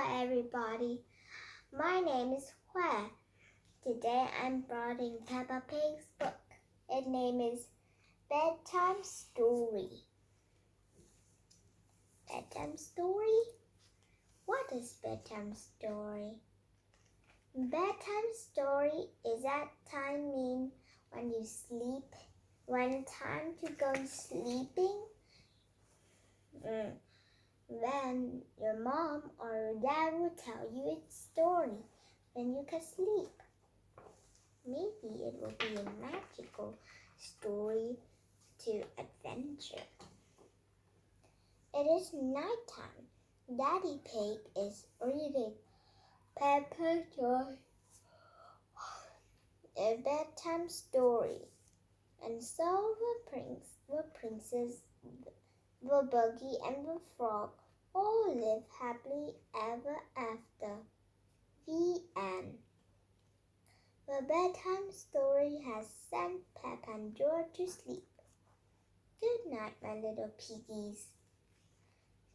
Hello everybody, my name is Hua. Today I'm bringing Peppa Pig's book. Its name is Bedtime Story. Bedtime Story? What is bedtime story? Bedtime story is that time mean when you sleep, when time to go sleeping. Then your mom or your dad will tell you a story when you can sleep. Maybe it will be a magical story to adventure. It is nighttime. Daddy Pig is reading Peppa a bedtime story. And so the princess, the buggy and the frog all live happily ever after. The end. The bedtime story has sent Peppa and George to sleep. Good night, my little piggies.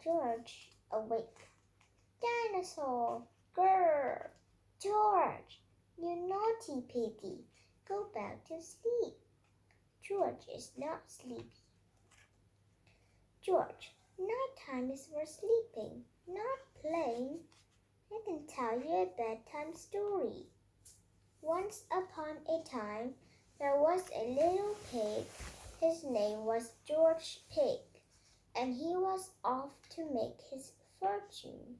George awake. Dinosaur! Grrr! George, you naughty piggy, go back to sleep. George is not sleepy. George, nighttime is for sleeping, not playing. I can tell you a bedtime story. Once upon a time, there was a little pig. His name was George Pig, and he was off to make his fortune.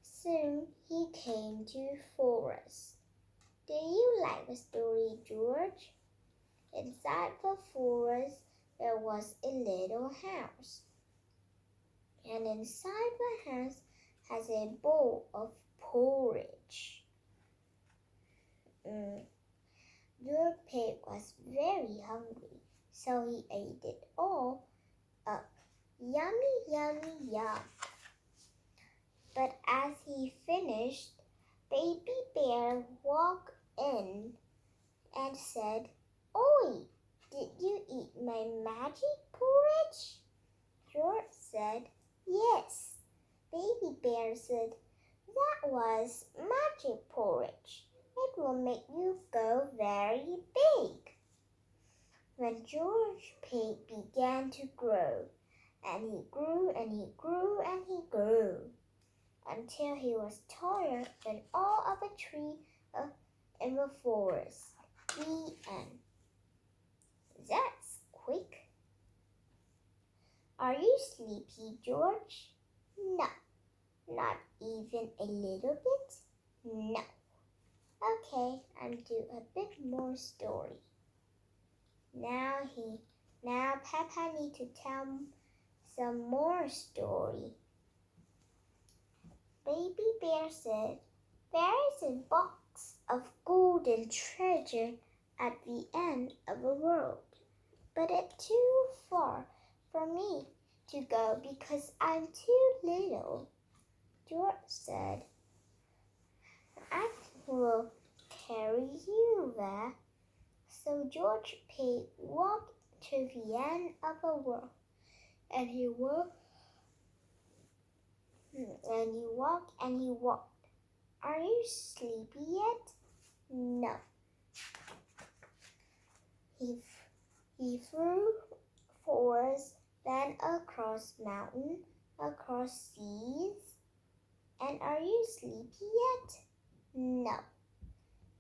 Soon he came to a forest. Do you like the story, George? Inside the forest, there was a little house, and inside the house has a bowl of porridge. Your pig was very hungry, so he ate it all up. Yummy, yummy, yum. But as he finished, Baby Bear walked in and said, "Oi, did you eat my magic porridge?" George said, "Yes." Baby Bear said, "That was magic porridge. It will make you go very big." When George Pig began to grow, and he grew and he grew and he grew, until he was taller than all of a tree in the forest. The end. That's quick. Are you sleepy, George? No, not even a little bit. No. Okay, I'll do a bit more story. Now Peppa need to tell some more story. Baby Bear said, "There is a box of golden treasure at the end of the world, but it's too far for me to go because I'm too little." George said, "I will carry you there." So George Pig walked to the end of the world, and he walked and he walked. Are you sleepy yet? No. He flew forest, then across mountain, across seas. And are you sleepy yet? No.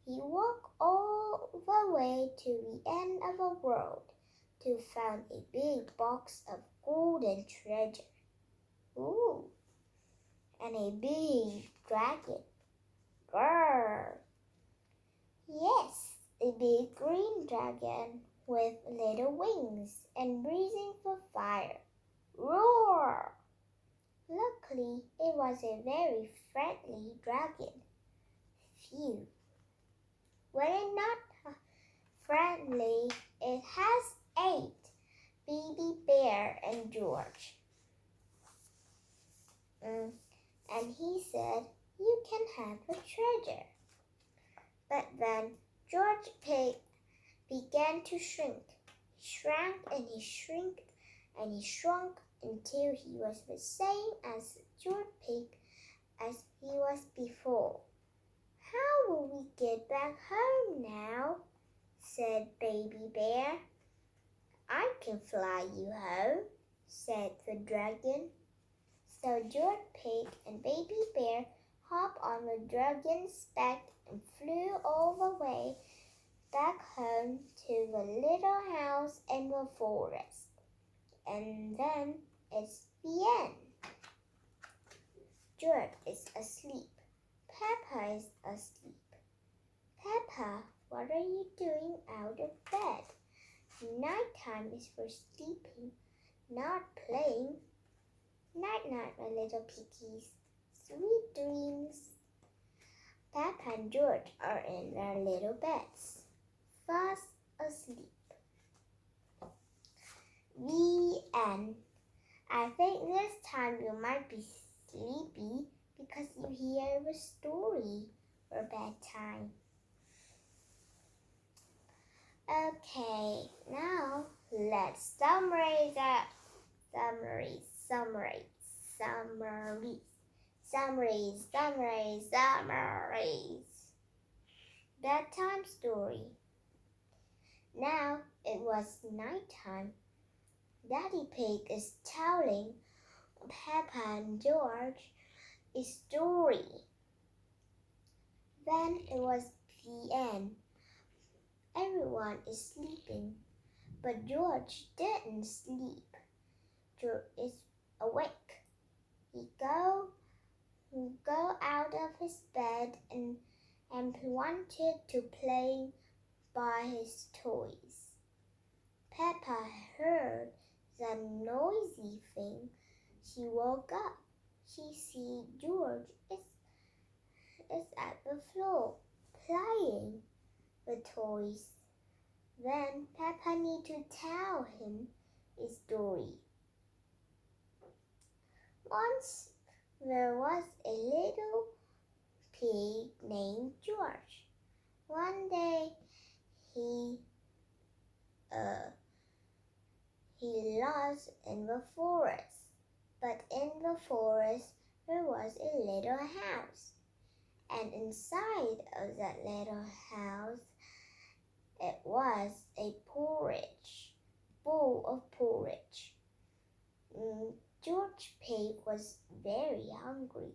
He walked all the way to the end of the world to find a big box of golden treasure. Ooh, and a big dragon. Grrr. Yes, a big green dragon with little wings and breathing for fire. Roar! Luckily, it was a very friendly dragon. Phew. When it's not friendly, it has ate Baby Bear and George. And he said, "You can have the treasure." But then George Pig began to shrink. He shrank and he shrank and he shrunk until he was the same as George Pig as now, said Baby Bear. I can fly you home, said the dragon. So George Pig and Baby Bear hopped on the dragon's back and flew all the way back home to the little house in the forest. And then it's the end. George is asleep. Peppa is asleep. Peppa, what are you doing out of bed? Nighttime is for sleeping, not playing. Night-night, my little piggies. Sweet dreams. Peppa and George are in their little beds, fast asleep. The end. I think this time you might be sleepy because you hear the story for bedtime. Okay, now let's summarize that. Summaries. Bedtime story. Now it was nighttime. Daddy Pig is telling Peppa and George a story. Then it was the end. Everyone is sleeping, but George didn't sleep. George is awake. He go out of his bed and wanted to play by his toys. Peppa heard the noisy thing. She woke up. She see George is at the floor playing the toys. Then Peppa need to tell him a story. Once there was a little pig named George. One day he lost in the forest, but in the forest there was a little house, and inside of that little house it was a bowl of porridge. George Pig was very hungry.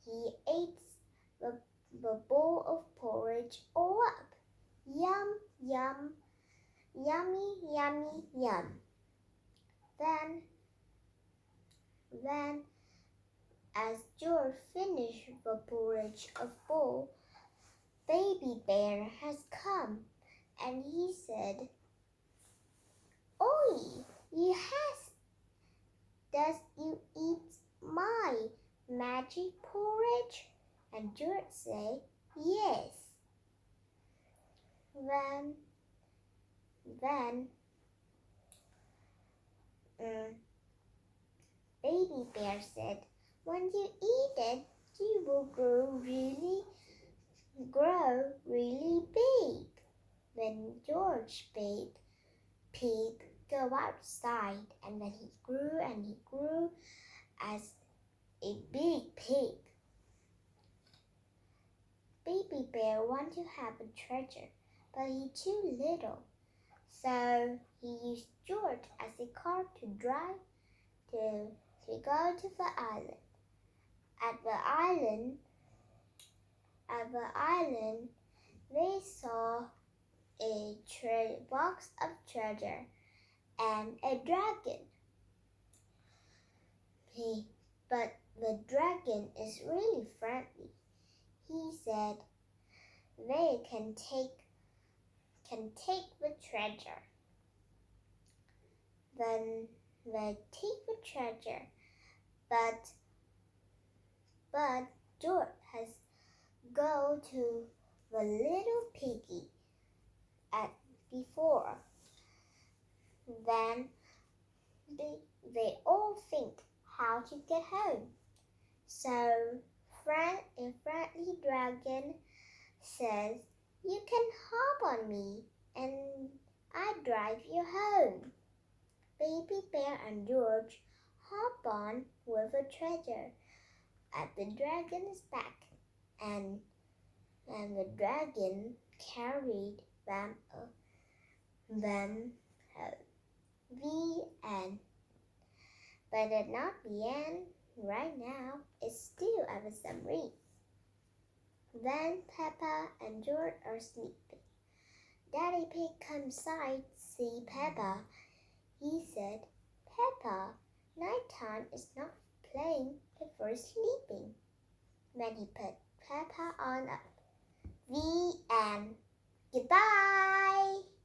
He ate the bowl of porridge all up. Yum, yum, yummy, yummy, yum. Then, as George finished the porridge of bowl, Baby Bear has come, and he said, "Oi, does you eat my magic porridge?" And George said, "Yes." Then Baby Bear said, "When you eat it, you will grow really big." Then George Pig go outside, and then he grew as a big pig. Baby Bear wanted to have a treasure, but he's too little. So he used George as a car to drive to go to the island. At the island, they saw a box of treasure and a dragon. But the dragon is really friendly. He said they can take the treasure. Then they take the treasure, but George has go to the little piggy before. Then they all think how to get home. So a friendly dragon says, "You can hop on me and I drive you home." Baby Bear and George hop on with the treasure at the dragon's back, and and the dragon carried them home. The end. But it's not the end. Right now, it's still at the submarine. Then Peppa and George are sleeping. Daddy Pig comes inside, see Peppa. He said, Peppa, nighttime is not playing before sleeping. Then he put Peppa on up. The end. Goodbye.